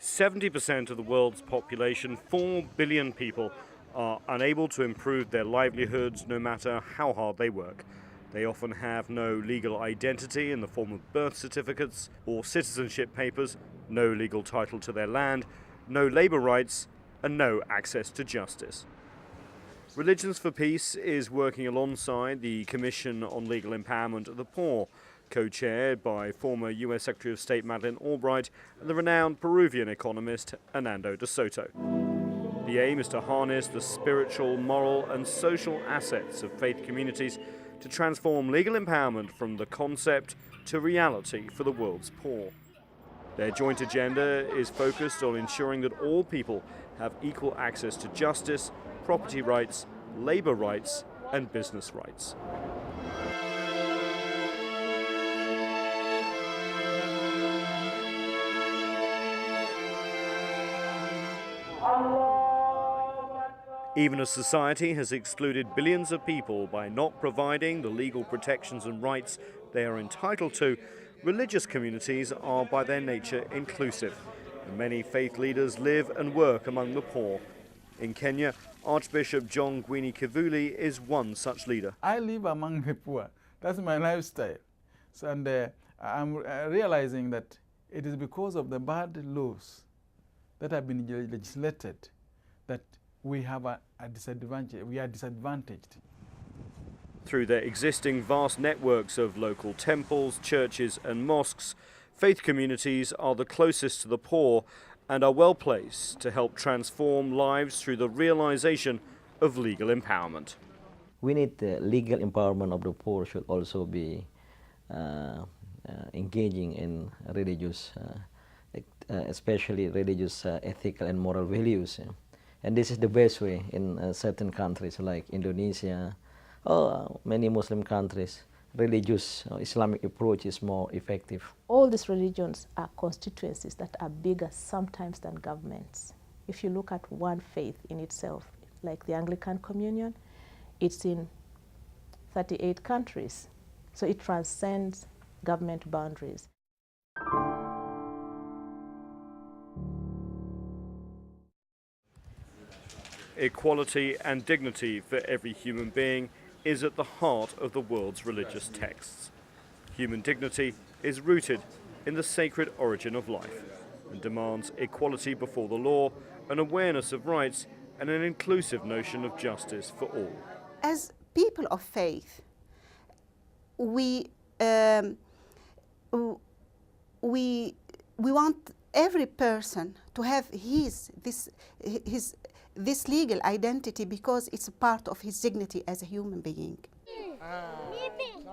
70% of the world's population, 4 billion people, are unable to improve their livelihoods no matter how hard they work. They often have no legal identity in the form of birth certificates or citizenship papers, no legal title to their land, no labor rights, and no access to justice. Religions for Peace is working alongside the Commission on Legal Empowerment of the Poor, co-chaired by former US Secretary of State Madeleine Albright and the renowned Peruvian economist Hernando de Soto. The aim is to harness the spiritual, moral and social assets of faith communities to transform legal empowerment from the concept to reality for the world's poor. Their joint agenda is focused on ensuring that all people have equal access to justice, property rights, labor rights and business rights. Even as society has excluded billions of people by not providing the legal protections and rights they are entitled to, religious communities are by their nature inclusive, and many faith leaders live and work among the poor. In Kenya, Archbishop John Gwini Kivuli is one such leader. I live among the poor. That's my lifestyle. So, and I'm realizing that it is because of the bad laws that have been legislated that we have a disadvantage. We are disadvantaged. Through their existing vast networks of local temples, churches and mosques, faith communities are the closest to the poor and are well placed to help transform lives through the realization of legal empowerment. We need the legal empowerment of the poor should also be engaging in religious, especially religious ethical and moral values. And this is the best way in certain countries like Indonesia or many Muslim countries. Religious Islamic approach is more effective. All these religions are constituencies that are bigger sometimes than governments. If you look at one faith in itself, like the Anglican Communion, it's in 38 countries. So it transcends government boundaries. Equality and dignity for every human being is at the heart of the world's religious texts. Human dignity is rooted in the sacred origin of life and demands equality before the law, an awareness of rights, and an inclusive notion of justice for all. As people of faith, we want every person to have this legal identity because it's a part of his dignity as a human being.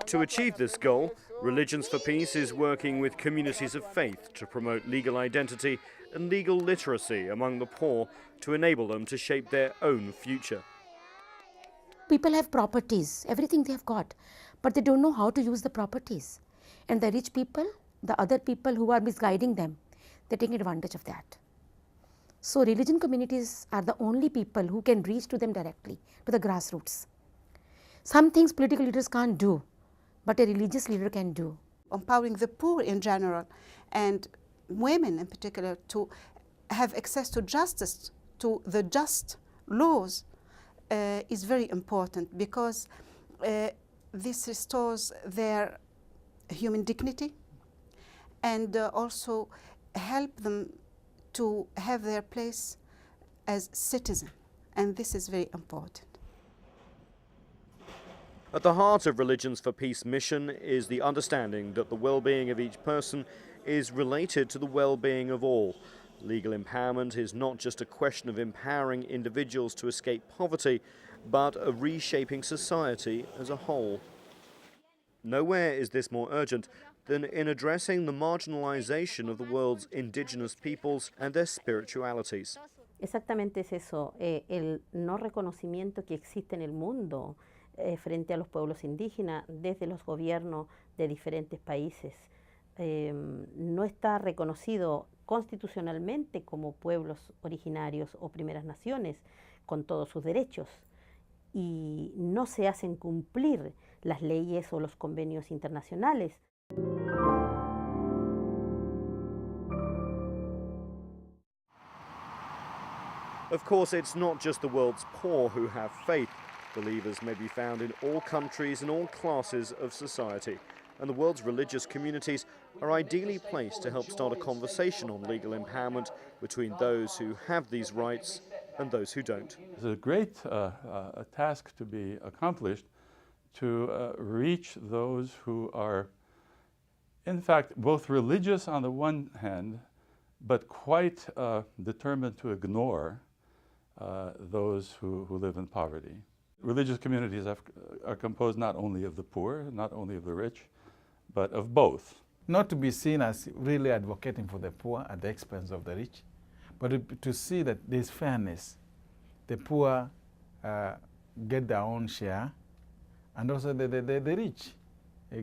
To achieve this goal, Religions for Peace is working with communities of faith to promote legal identity and legal literacy among the poor to enable them to shape their own future. People have properties, everything they have got, but they don't know how to use the properties. And the rich people, the other people who are misguiding them, they're taking advantage of that. So religion communities are the only people who can reach to them directly, to the grassroots. Some things political leaders can't do, but a religious leader can do. Empowering the poor in general and women in particular to have access to justice, to the just laws, is very important because this restores their human dignity and also help them to have their place as citizens, and this is very important. At the heart of Religions for Peace mission is the understanding that the well-being of each person is related to the well-being of all. Legal empowerment is not just a question of empowering individuals to escape poverty, but of reshaping society as a whole. Nowhere is this more urgent than in addressing the marginalization of the world's indigenous peoples and their spiritualities. Exactamente es eso, el no reconocimiento que existe en el mundo frente a los pueblos indígenas desde los gobiernos de diferentes países. No está reconocido constitucionalmente como pueblos originarios o primeras naciones con todos sus derechos y no se hacen cumplir las leyes o los convenios internacionales. Of course, it's not just the world's poor who have faith. Believers may be found in all countries and all classes of society, and the world's religious communities are ideally placed to help start a conversation on legal empowerment between those who have these rights and those who don't. It's a great task to be accomplished to reach those who are, in fact, both religious on the one hand, but quite determined to ignore those who live in poverty. Religious communities are composed not only of the poor, not only of the rich, but of both. Not to be seen as really advocating for the poor at the expense of the rich, but to see that there's fairness. The poor get their own share, and also the rich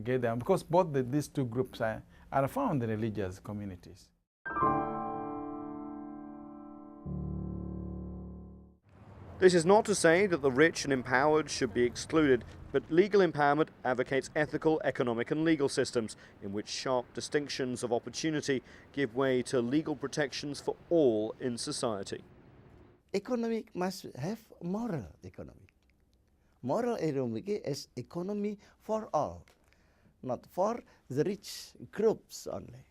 get their own, because both these two groups are found in religious communities. This is not to say that the rich and empowered should be excluded, but legal empowerment advocates ethical, economic and legal systems in which sharp distinctions of opportunity give way to legal protections for all in society. Economic must have moral economy. Moral economy is economy for all, not for the rich groups only.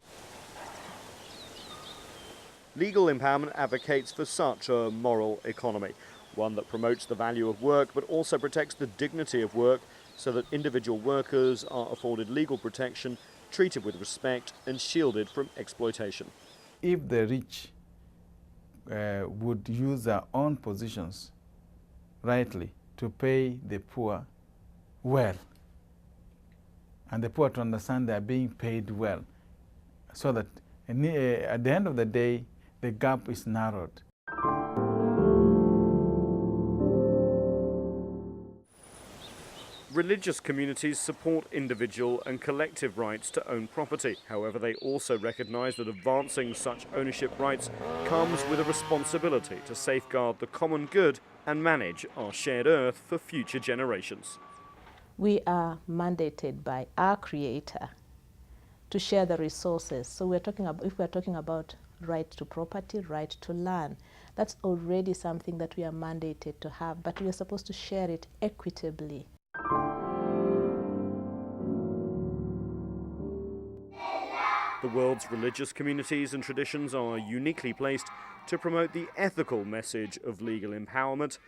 Legal empowerment advocates for such a moral economy, one that promotes the value of work but also protects the dignity of work so that individual workers are afforded legal protection, treated with respect and shielded from exploitation. If the rich would use their own positions rightly to pay the poor well, and the poor to understand they are being paid well, so that at the end of the day, the gap is narrowed. Religious communities support individual and collective rights to own property. However, they also recognise that advancing such ownership rights comes with a responsibility to safeguard the common good and manage our shared earth for future generations. We are mandated by our Creator to share the resources. So if we're talking about right to property, right to land, that's already something that we are mandated to have, but we are supposed to share it equitably. The world's religious communities and traditions are uniquely placed to promote the ethical message of legal empowerment,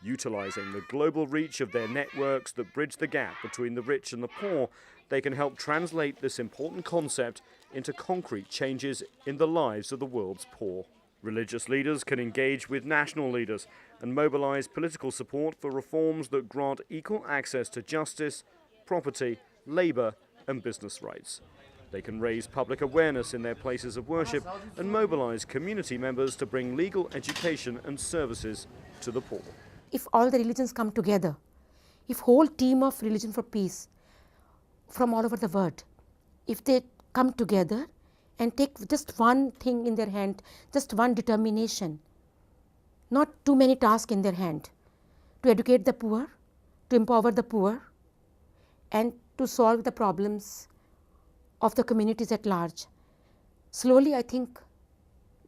utilising the global reach of their networks that bridge the gap between the rich and the poor. They can help translate this important concept into concrete changes in the lives of the world's poor. Religious leaders can engage with national leaders and mobilise political support for reforms that grant equal access to justice, property, labour and business rights. They can raise public awareness in their places of worship and mobilise community members to bring legal education and services to the poor. If all the religions come together, if whole team of Religion for Peace from all over the world, if they come together and take just one thing in their hand, just one determination, not too many tasks in their hand, to educate the poor, to empower the poor, and to solve the problems of the communities at large. Slowly, I think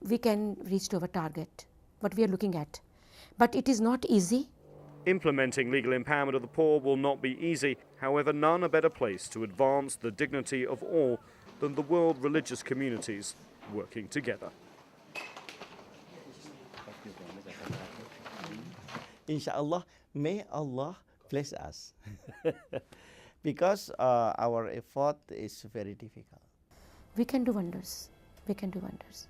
we can reach to our target, what we are looking at. But it is not easy. Implementing legal empowerment of the poor will not be easy. However, none are better placed to advance the dignity of all than the world religious communities working together. Inshallah, may Allah bless us. Because our effort is very difficult. We can do wonders. We can do wonders.